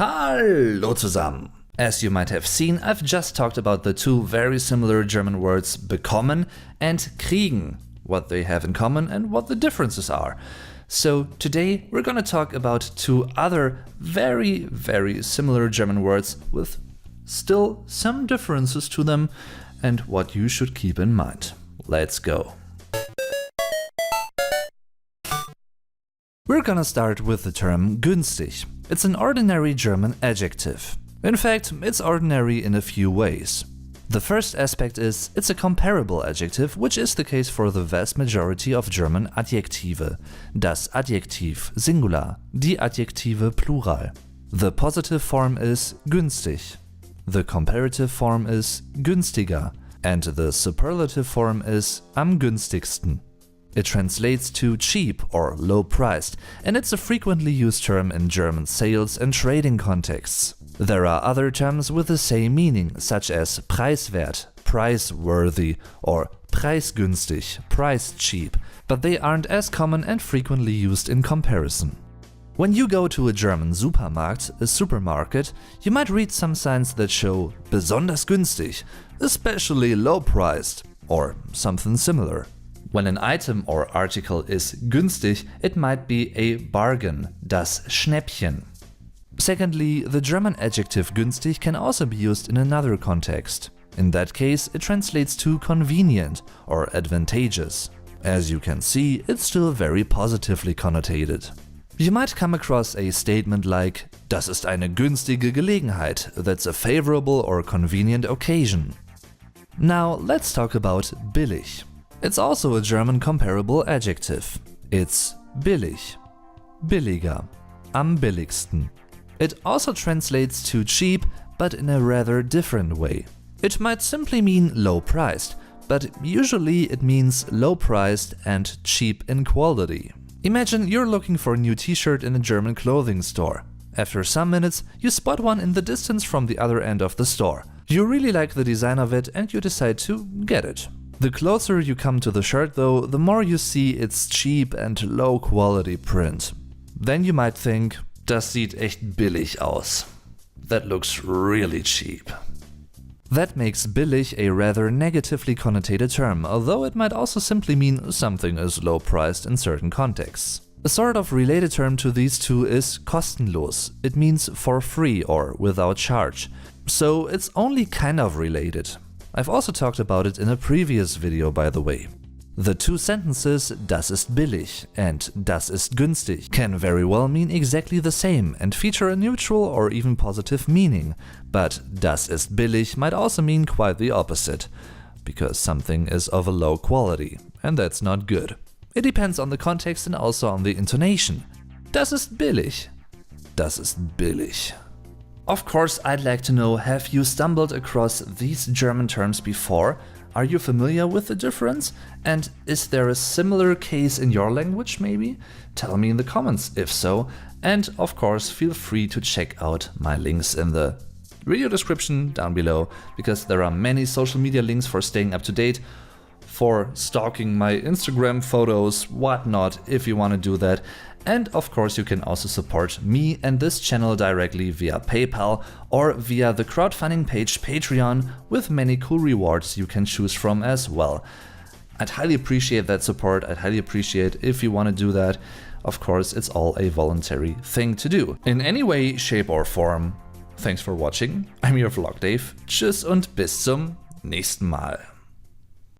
Hallo zusammen! As you might have seen, I've just talked about the two very similar German words bekommen and kriegen, what they have in common and what the differences are. So today we're gonna talk about two other very similar German words with still some differences to them and what you should keep in mind. Let's go! We're gonna start with the term günstig. It's an ordinary German adjective. In fact, it's ordinary in a few ways. The first aspect is it's a comparable adjective, which is the case for the vast majority of German Adjektive. Das Adjektiv Singular, die Adjektive Plural. The positive form is günstig. The comparative form is günstiger. And the superlative form is am günstigsten. It translates to cheap or low-priced, and it's a frequently used term in German sales and trading contexts. There are other terms with the same meaning, such as preiswert, price-worthy, or preisgünstig, price-cheap, but they aren't as common and frequently used in comparison. When you go to a German Supermarkt, a supermarket, you might read some signs that show besonders günstig, especially low-priced, or something similar. When an item or article is günstig, it might be a bargain, das Schnäppchen. Secondly, the German adjective günstig can also be used in another context. In that case, it translates to convenient or advantageous. As you can see, it's still very positively connotated. You might come across a statement like, das ist eine günstige Gelegenheit, that's a favorable or convenient occasion. Now let's talk about billig. It's also a German comparable adjective. It's billig, billiger, am billigsten. It also translates to cheap, but in a rather different way. It might simply mean low-priced, but usually it means low-priced and cheap in quality. Imagine you're looking for a new t-shirt in a German clothing store. After some minutes, you spot one in the distance from the other end of the store. You really like the design of it and you decide to get it. The closer you come to the shirt though, the more you see its cheap and low quality print. Then you might think, das sieht echt billig aus. That looks really cheap. That makes billig a rather negatively connotated term, although it might also simply mean something is low priced in certain contexts. A sort of related term to these two is kostenlos. It means for free or without charge. So it's only kind of related. I've also talked about it in a previous video, by the way. The two sentences das ist billig and das ist günstig can very well mean exactly the same and feature a neutral or even positive meaning, but das ist billig might also mean quite the opposite, because something is of a low quality, and that's not good. It depends on the context and also on the intonation. Das ist billig. Das ist billig. Of course, I'd like to know, have you stumbled across these German terms before? Are you familiar with the difference? And is there a similar case in your language maybe? Tell me in the comments if so. And of course, feel free to check out my links in the video description down below, because there are many social media links for staying up to date, for stalking my Instagram photos, whatnot, if you want to do that. And of course you can also support me and this channel directly via PayPal or via the crowdfunding page Patreon, with many cool rewards you can choose from as well. I'd highly appreciate that support, I'd highly appreciate if you want to do that. Of course, it's all a voluntary thing to do. In any way, shape or form. Thanks for watching, I'm your Vlog Dave, tschüss und bis zum nächsten Mal.